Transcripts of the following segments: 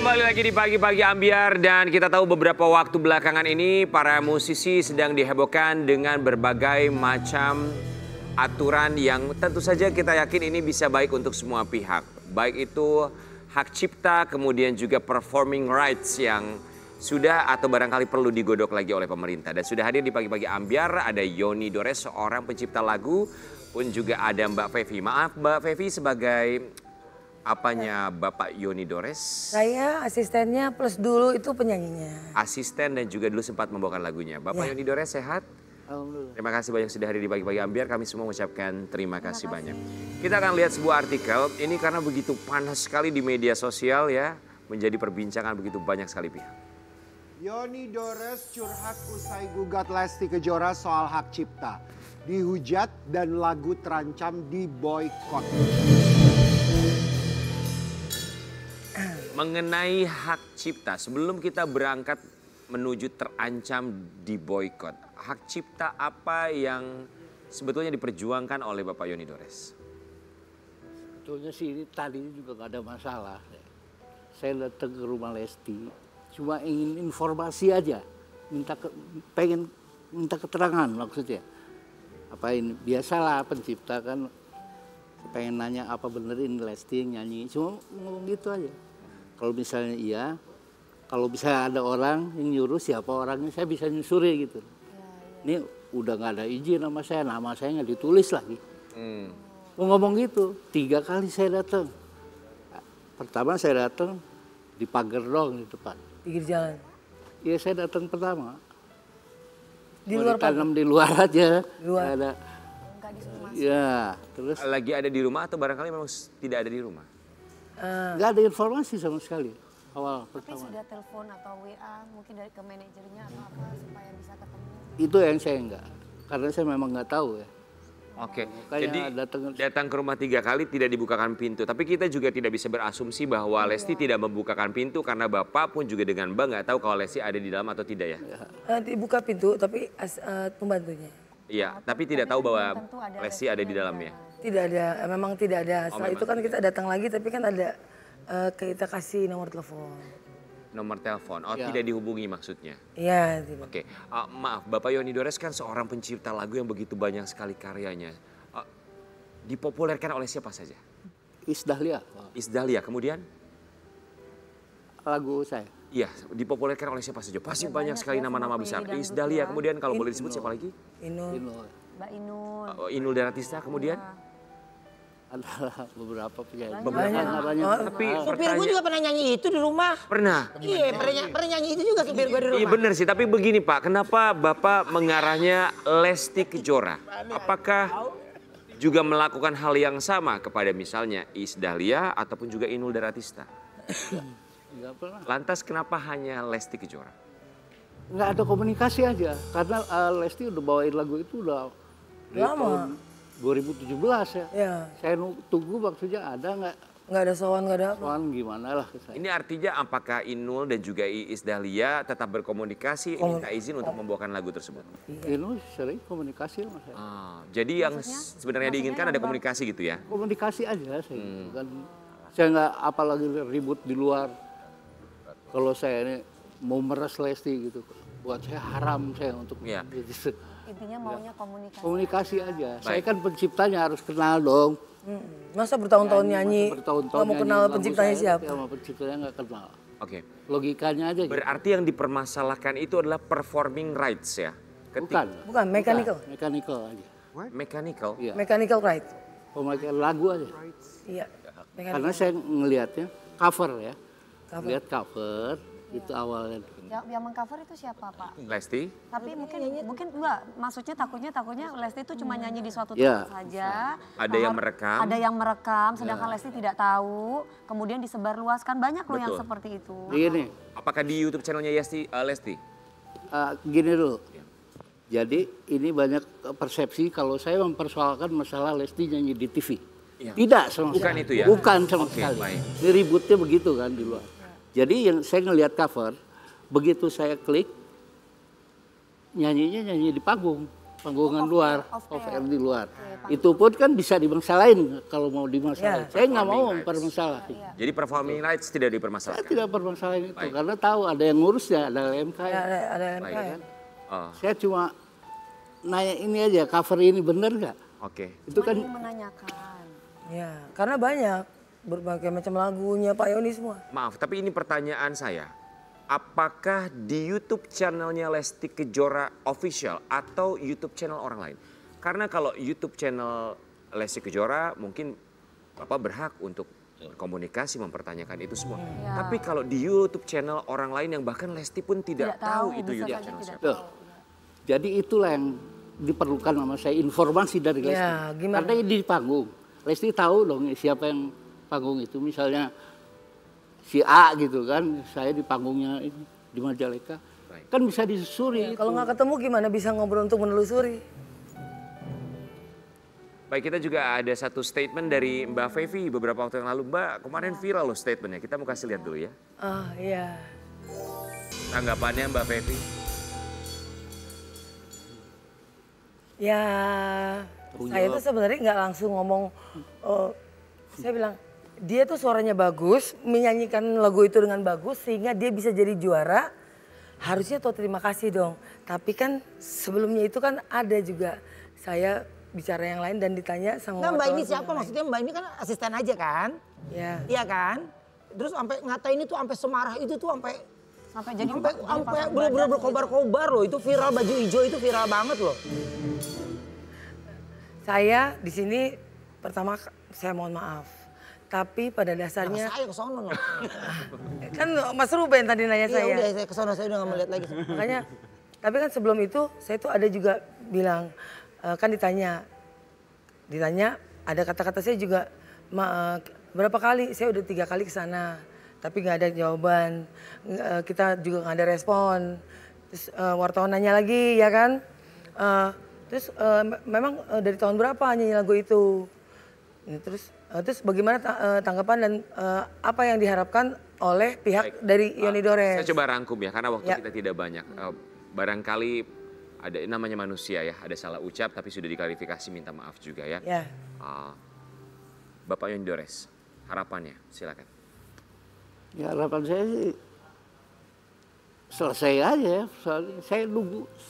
Kembali lagi di Pagi-Pagi Ambyar dan kita tahu beberapa waktu belakangan ini para musisi sedang dihebohkan dengan berbagai macam aturan yang tentu saja kita yakin ini bisa baik untuk semua pihak. Baik itu hak cipta, kemudian juga performing rights yang sudah atau barangkali perlu digodok lagi oleh pemerintah. Dan sudah hadir di Pagi-Pagi Ambyar ada Yoni Dores, seorang pencipta lagu, pun juga ada Mbak Fevi. Maaf Mbak Fevi, sebagai apanya Bapak Yoni Dores? Saya asistennya plus dulu itu penyanyinya. Asisten dan juga dulu sempat membawakan lagunya. Bapak Yoni Dores sehat? Alhamdulillah. Terima kasih banyak sudah hadir di Pagi-Pagi Ambyar. Kami semua mengucapkan terima kasih banyak. Kita akan lihat sebuah artikel. Ini karena begitu panas sekali di media sosial ya. Menjadi perbincangan begitu banyak sekali pihak. Yoni Dores curhat usai gugat Lesti Kejora soal hak cipta. Dihujat dan lagu terancam diboykot. Mengenai hak cipta, sebelum kita berangkat menuju terancam diboykot, hak cipta apa yang sebetulnya diperjuangkan oleh Bapak Yoni Dores? Sebetulnya sih ini tadi juga gak ada masalah. Saya datang ke rumah Lesti, cuma ingin informasi aja, pengen minta keterangan maksudnya. Apa ini biasalah pencipta kan pengen nanya apa bener ini Lesti yang nyanyi, cuma ngomong gitu aja. Kalau misalnya iya, kalau bisa ada orang yang nyuruh siapa orangnya, saya bisa nyusuri gitu. Ini udah nggak ada izin nama saya nggak ditulis lagi. Mau ngomong gitu, 3 kali saya datang. Pertama saya datang di pagar dong di depan. Pinggir jalan. Iya saya datang pertama. Di luar tanam di luar aja. Di luar. Ada. Ya, terus Lagi ada di rumah atau barangkali memang tidak ada di rumah? nggak ada informasi sama sekali awal Tapi pertama. sudah telepon atau WA mungkin dari ke manajernya atau apa supaya bisa ketemu. Itu yang saya enggak, karena saya memang nggak tahu ya. Oke, Makanya jadi datang ke rumah 3 kali tidak dibukakan pintu. Tapi kita juga tidak bisa berasumsi bahwa Lesti tidak membukakan pintu karena Bapak pun juga dengan Mbak nggak tahu kalau Lesti ada di dalam atau tidak ya? Dibuka pintu tapi pembantunya. Iya, tapi tidak tahu bahwa tentu ada Lesti ada di dalamnya. Tidak ada, memang tidak ada. Setelah memang itu kan kita datang lagi tapi kan ada kita kasih nomor telepon. Nomor telepon, Ya. tidak dihubungi maksudnya? Iya, tidak. Oke, maaf Bapak Yoni Dores kan seorang pencipta lagu yang begitu banyak sekali karyanya. Dipopulerkan oleh siapa saja? Isdahlia Isdahlia, kemudian? lagu saya. Iya, dipopulerkan oleh siapa saja? Pasti banyak banyak sekali ya, nama-nama seperti besar. dangdut Isdahlia, ya. kemudian kalau boleh disebut siapa lagi? Inul. Mbak Inul. Inul Daratista, kemudian? Adalah beberapa penyanyi. Banyak. Namanya. Tapi Supir gue juga pernah nyanyi itu di rumah. pernah? Iya, pernah nyanyi itu juga supir gue di Iya rumah. benar sih, tapi begini Pak, kenapa Bapak mengarahnya Lesti Kejora? Apakah juga melakukan hal yang sama kepada misalnya Isdahlia ataupun juga Inul Daratista? Nggak pernah. Lantas kenapa hanya Lesti Kejora? Nggak ada komunikasi aja, karena Lesti udah bawain lagu itu udah dari Lama. tahun 2017 ya. Ya, Saya tunggu maksudnya ada nggak nggak ada sowan, nggak ada apa. soal gimana lah ke saya. Ini artinya apakah Inul dan juga Iis Dahlia tetap berkomunikasi, minta izin untuk membawakan lagu tersebut? Ini sering komunikasi sama saya. Jadi yang sebenarnya diinginkan ada komunikasi gitu ya? Komunikasi aja saya. Bukan, saya nggak apalagi ribut di luar. Kalau saya ini mau meres Lesti gitu, buat saya haram saya untuk Iya. Intinya maunya komunikasi. komunikasi aja. Saya Baik. kan penciptanya harus kenal dong. Masa bertahun-tahun nyanyi, Bertahun-tahun nggak mau nyanyi kenal lagu penciptanya saya, siapa? tapi sama penciptanya nggak kenal. Oke, Logikanya aja gitu. berarti yang dipermasalahkan itu adalah performing rights ya? Bukan. Bukan, mechanical. Mechanical aja. Mechanical? Iya. Mechanical right. Pemakai lagu aja. Iya. Karena saya ngelihatnya cover ya. Cover. Lihat cover itu awalnya. Yang mengcover itu siapa Pak? Lesti? Tapi mungkin enggak, maksudnya takutnya Lesti itu cuma nyanyi di suatu Ya. tempat saja. Ada yang merekam. Ada yang merekam, sedangkan Lesti tidak tahu. Kemudian disebarluaskan, banyak loh yang Betul. seperti itu. Begini, Apakah di YouTube channelnya Lesti? gini dulu. Jadi ini banyak persepsi kalau saya mempersoalkan masalah Lesti nyanyi di TV. Iya. Tidak sama Bukan sekali. itu ya? Bukan sama Oke, sekali. baik. Ini ributnya begitu kan di luar. Jadi yang saya ngelihat cover, begitu saya klik, nyanyi di panggung. panggungan luar, off off air. air di luar. Itu pun kan bisa dimasalahin kalau mau dimasalahin. Saya nggak mau mempermasalahin. Jadi performing rights tidak Saya dipermasalahkan. tidak permasalahin itu Baik. karena tahu ada yang ngurus ya, ada LMK. Ya, ada MK Baik. ya. Oh, Saya cuma nanya ini aja, cover ini bener nggak? oke. Itu kan Ingin menanyakan. Ya, karena banyak berbagai macam lagunya Pak Yoni semua. Maaf, tapi ini pertanyaan saya. Apakah di YouTube channelnya Lesti Kejora Official atau YouTube channel orang lain? Karena kalau YouTube channel Lesti Kejora mungkin Bapak berhak untuk berkomunikasi mempertanyakan itu semua. Ya. Tapi kalau di YouTube channel orang lain yang bahkan Lesti pun tidak, tahu itu bisa YouTube saja channel tidak siapa. Tuh. Jadi itulah yang diperlukan sama saya, informasi dari Lesti. Ya, gimana? Karena di panggung, Lesti tahu dong siapa yang panggung itu. Misalnya si A gitu kan, saya di panggungnya ini, di Majalengka. Baik. Kan bisa disusuri. Kalau nggak ketemu gimana bisa ngobrol untuk menelusuri? Baik, kita juga ada satu statement dari Mbak Fevi beberapa waktu yang lalu. Mbak, kemarin viral loh statementnya. Kita mau kasih lihat dulu ya. Ah iya. Tanggapannya Mbak Fevi. Ya, saya tuh sebenarnya nggak langsung ngomong. Saya bilang dia tuh suaranya bagus, menyanyikan lagu itu dengan bagus sehingga dia bisa jadi juara. Harusnya tuh terima kasih dong. Tapi kan sebelumnya itu kan ada juga saya bicara yang lain dan ditanya sama Nah, Mbak ini wartawan siapa? yang lain. Maksudnya Mbak ini kan asisten aja kan? Ya. Iya kan? Terus sampai ngatain itu sampai semarah itu tuh sampai Sampai jadi sampai bener-bener berkobar-kobar loh. Itu viral baju hijau itu viral banget loh. Saya di sini pertama saya mohon maaf. Tapi pada dasarnya Saya ke sono loh. kan Mas Ruben tadi nanya Iya saya. udah saya ke sono saya udah nggak melihat lagi. Makanya, tapi kan sebelum itu saya tuh ada juga bilang, kan ditanya ada kata-kata saya juga, berapa kali, saya udah 3 kali ke sana, tapi nggak ada jawaban, kita juga nggak ada respon, terus wartawan nanya lagi ya kan, terus memang dari tahun berapa nyanyi lagu itu, terus bagaimana tanggapan dan apa yang diharapkan oleh pihak Baik. dari Yoni Dores. Saya coba rangkum ya, karena waktu Ya. kita tidak banyak. Barangkali ada namanya manusia ya, ada salah ucap tapi sudah diklarifikasi, minta maaf juga ya. Ya. Bapak Yoni Dores, harapannya silakan. Ya harapan saya sih selesai aja ya. Soalnya saya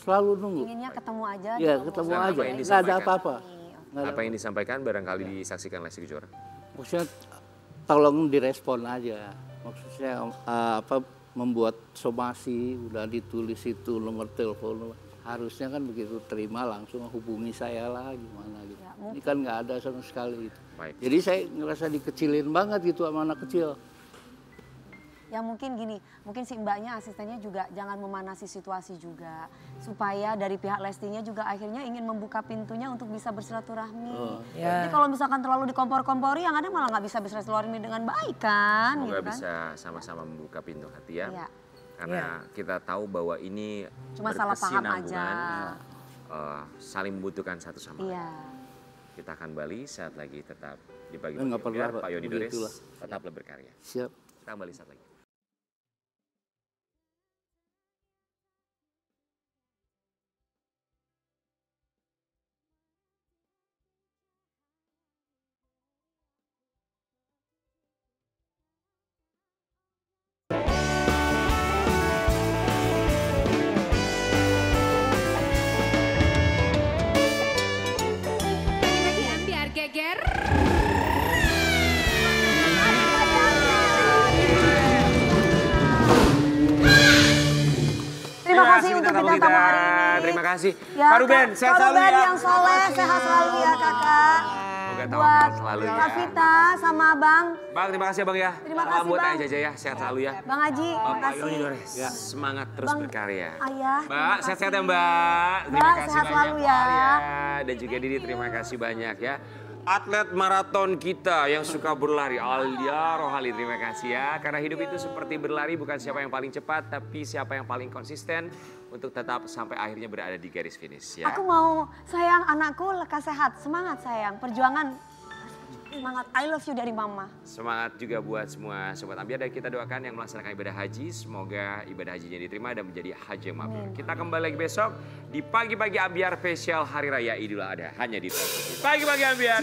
selalu nunggu. inginnya ketemu aja. Ya ketemu. ketemu Dan aja, apa yang nggak ada disampaikan? apa-apa. Apa yang disampaikan barangkali disaksikan Lesti Kejora. Maksudnya tolong direspon aja. Maksudnya membuat somasi udah ditulis itu nomor telepon. Harusnya kan begitu terima langsung hubungi saya lah gimana gitu. Ya, Ini kan nggak ada sama sekali itu. Baik. Jadi saya ngerasa dikecilin banget gitu sama anak kecil. Ya mungkin gini, mungkin si mbaknya asistennya juga jangan memanasi situasi juga. Supaya dari pihak Lestinya juga akhirnya ingin membuka pintunya untuk bisa bersilaturahmi. Ya. Jadi kalau misalkan terlalu dikompor-kompori yang ada malah nggak bisa bersilaturahmi dengan baik kan. Semoga gitu kan? bisa sama-sama membuka pintu hati ya. Iya. Karena kita tahu bahwa ini Cuma salah paham berkesinambungan, aja. saling membutuhkan satu sama lain. Iya. Kita akan kembali saat lagi tetap di pagi Nggak perlu, biar Pak. Pak Yoni Dores Begitulah. tetaplah berkarya. Siap. Kita kembali saat lagi. Biar geger. Terima kasih untuk tamu bintang tamu hari ini. Terima kasih. Ya, Pak Ruben, Kak. sehat Pak selalu Ruben ya. yang soleh, sehat selalu ya kakak. Semoga Buat tawakal selalu ya. Kak Vita sama Bang. Bang, terima kasih ya Bang ya. Terima Salam kasih, buat Bang. Ayah Jaja ya, sehat selalu ya. Bang Haji, terima Bapak kasih. Yoni Dores, semangat terus Bang berkarya. Ayah, Mbak, terima sehat-sehat ya kasih. Mbak. Terima Mbak, kasih sehat banyak selalu ya. Alia. Dan juga Didi, terima kasih banyak ya. Atlet maraton kita yang suka berlari, Alia Rohali, terima kasih ya. Karena hidup itu seperti berlari, bukan siapa yang paling cepat, tapi siapa yang paling konsisten untuk tetap sampai akhirnya berada di garis finish ya. Aku mau sayang anakku lekas sehat, semangat sayang, perjuangan. Semangat, I love you dari Mama. Semangat juga buat semua Sobat Ambiar dan kita doakan yang melaksanakan ibadah haji. Semoga ibadah hajinya diterima dan menjadi haji yang mabrur. Kita kembali lagi besok di Pagi-Pagi Ambiar spesial Hari Raya Idul Adha. Hanya di Trans TV. Pagi-Pagi Ambiar.